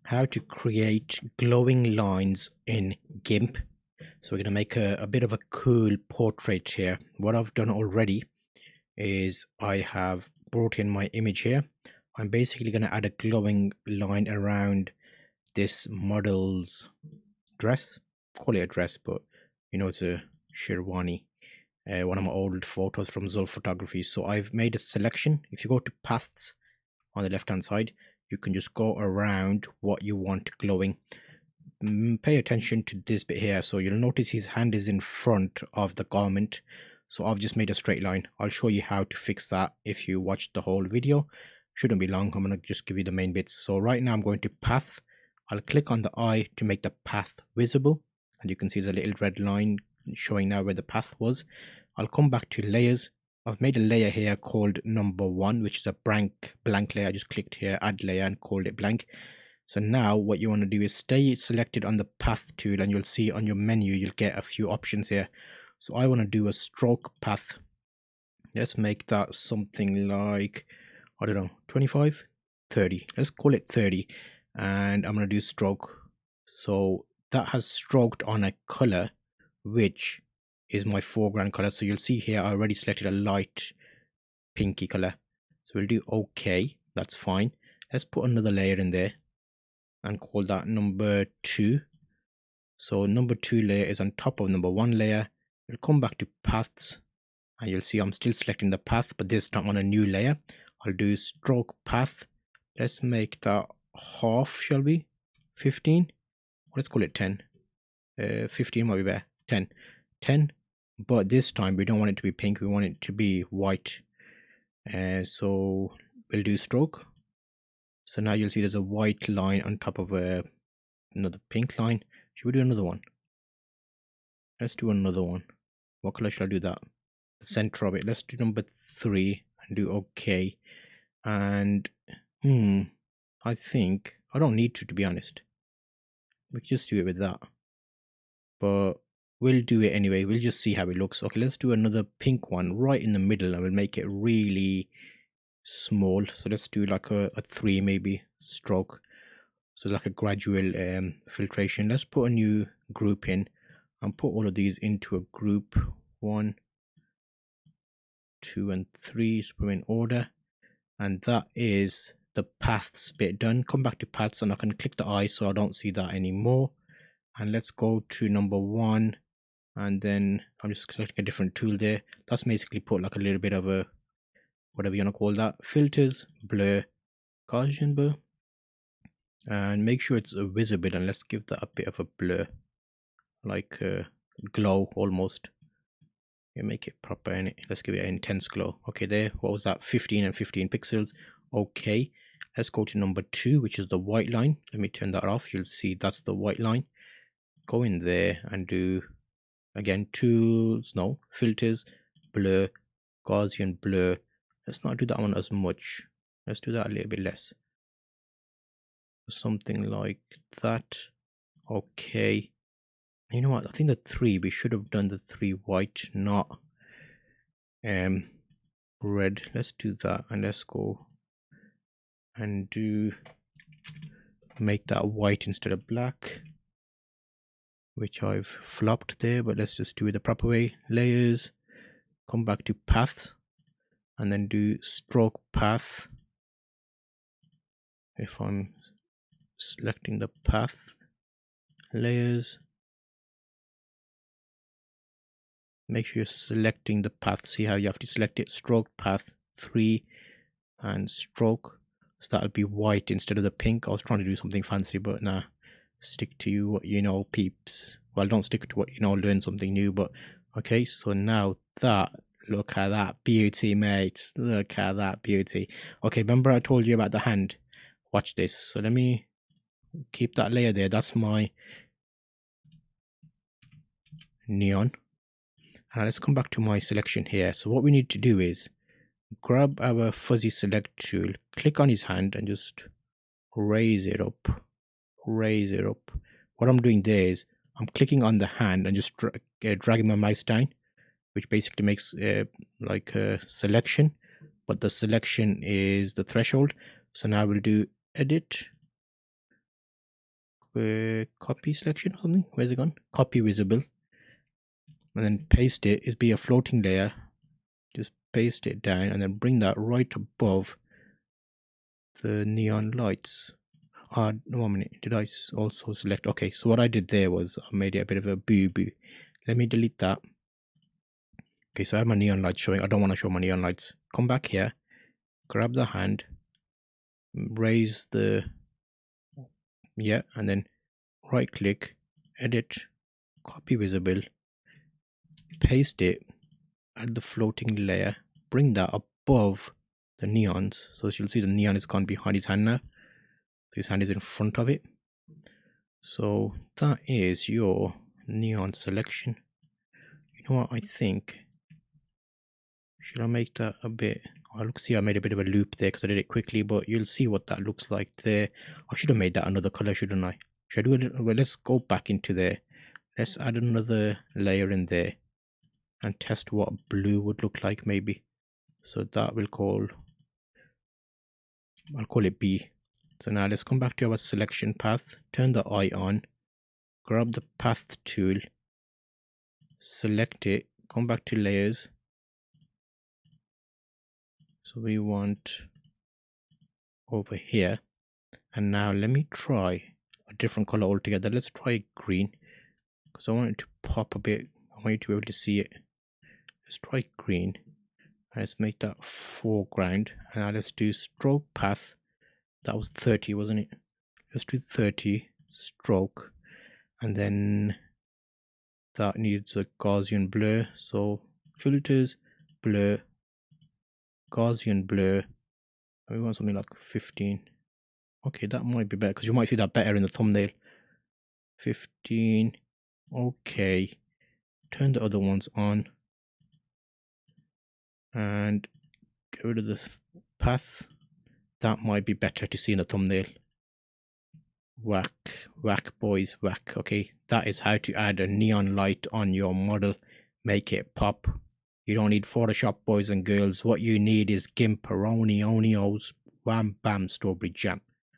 how to create glowing lines in GIMP. So we're going to make a bit of a cool portrait here. What I've done already is I have brought in my image here. I'm basically going to add a glowing line around this model's dress. Call it a dress, but you know it's a sherwani. One of my old photos from Zul Photography. So I've made a selection. If you go to paths on the left hand side, you can just go around what you want glowing. Pay attention to this bit here. So you'll notice his hand is in front of the garment. So I've just made a straight line. I'll show you how to fix that if you watch the whole video. Shouldn't be long. I'm going to just give you the main bits. So right now I'm going to path. I'll click on the eye to make the path visible. And you can see there's a little red line showing now where the path was. I'll come back to layers. I've made a layer here called number 1, which is a blank layer. I just clicked here, add layer, and called it blank. So now what you want to do is stay selected on the path tool, and you'll see on your menu you'll get a few options here. So I want to do a stroke path. Let's make that something like, I don't know, 25, 30. Let's call it 30. And I'm going to do stroke. So that has stroked on a color which is my foreground color. So you'll see here I already selected a light pinky color. So we'll do OK. That's fine. Let's put another layer in there and call that number 2. So number 2 layer is on top of number 1 layer. We'll come back to paths and you'll see I'm still selecting the path, but this time on a new layer. I'll do stroke path. Let's make that half, shall we? 15. Let's call it 10. 15 might be better. 10. But this time we don't want it to be pink, we want it to be white. So we'll do stroke. So now you'll see there's a white line on top of another pink line. Should we do another one? Let's do another one. What color should I do that? The center of it. Let's do number 3 and do OK. And I think I don't need to be honest. We can just do it with that. But we'll do it anyway. We'll just see how it looks. Okay, let's do another pink one right in the middle, and we'll make it really small. So let's do like a 3 maybe stroke. So like a gradual filtration. Let's put a new group in and put all of these into a group. 1, 2, and 3. So put them in order. And that is the paths bit done. Come back to paths and I can click the eye so I don't see that anymore. And let's go to number 1. And then I'm just selecting a different tool there. That's basically put like a little bit of a, whatever you want to call that, filters, blur, Gaussian blur, and make sure it's visible, and let's give that a bit of a blur, like a glow almost. You make it proper in it. Let's give it an intense glow. Okay, there, what was that? 15 and 15 pixels. Okay, let's go to number 2, which is the white line. Let me turn that off. You'll see that's the white line. Go in there and do again tools, no, filters, blur, Gaussian blur. Let's not do that one as much. Let's do that a little bit less. Something like that. Okay. You know what? I think the 3, we should have done the 3 white, not red. Let's do that, and let's go and make that white instead of black, which I've flopped there, but let's just do it the proper way. Layers, come back to path, and then do stroke path. If I'm selecting the path, layers, make sure you're selecting the path. See how you have to select it, stroke path 3 and stroke. So that'll be white instead of the pink. I was trying to do something fancy, but nah, stick to what you know, peeps. Well, don't stick to what you know, learn something new. But okay, so now that, look at that beauty, mate. Look at that beauty. Okay, remember I told you about the hand? Watch this. So let me keep that layer there. That's my neon. And let's come back to my selection here. So what we need to do is grab our fuzzy select tool, click on his hand, and just raise it up. What I'm doing there is I'm clicking on the hand and just dragging my mouse down, which basically makes like a selection, but the selection is the threshold. So now we'll do edit, copy selection or something. Where's it gone? Copy visible. And then paste it. Is be a floating layer. Just paste it down and then bring that right above the neon lights. 1 minute, did I also select? Okay, so what I did there was I made it a bit of a boo-boo. Let me delete that. Okay, so I have my neon lights showing. I don't want to show my neon lights. Come back here, grab the hand, raise the, yeah, and then right click, edit, copy visible, paste it, add the floating layer, bring that above the neons. So you'll see the neon is gone behind his hand now. His hand is in front of it. So that is your neon selection. You know what I think? Should I make that a bit? Oh, look, see, I made a bit of a loop there because I did it quickly, but you'll see what that looks like there. I should have made that another color, shouldn't I? Should I do it? Well, let's go back into there. Let's add another layer in there and test what blue would look like, maybe. So that will I'll call it B. So now let's come back to our selection path, turn the eye on, grab the path tool, select it, come back to layers. So we want over here. And now let me try a different color altogether. Let's try green because I want it to pop a bit. I want you to be able to see it. Let's try green. And let's make that foreground. And now let's do stroke path. That was 30, wasn't it? Let's do 30 stroke. And then that needs a Gaussian blur. So filters, blur, Gaussian blur. And we want something like 15. Okay, that might be better because you might see that better in the thumbnail. 15. Okay. Turn the other ones on. And get rid of this path. That might be better to see in the thumbnail. Whack, whack, boys, whack. Okay, that is how to add a neon light on your model. Make it pop. You don't need Photoshop, boys and girls. What you need is GIMP, Onios, wham bam, strawberry jam.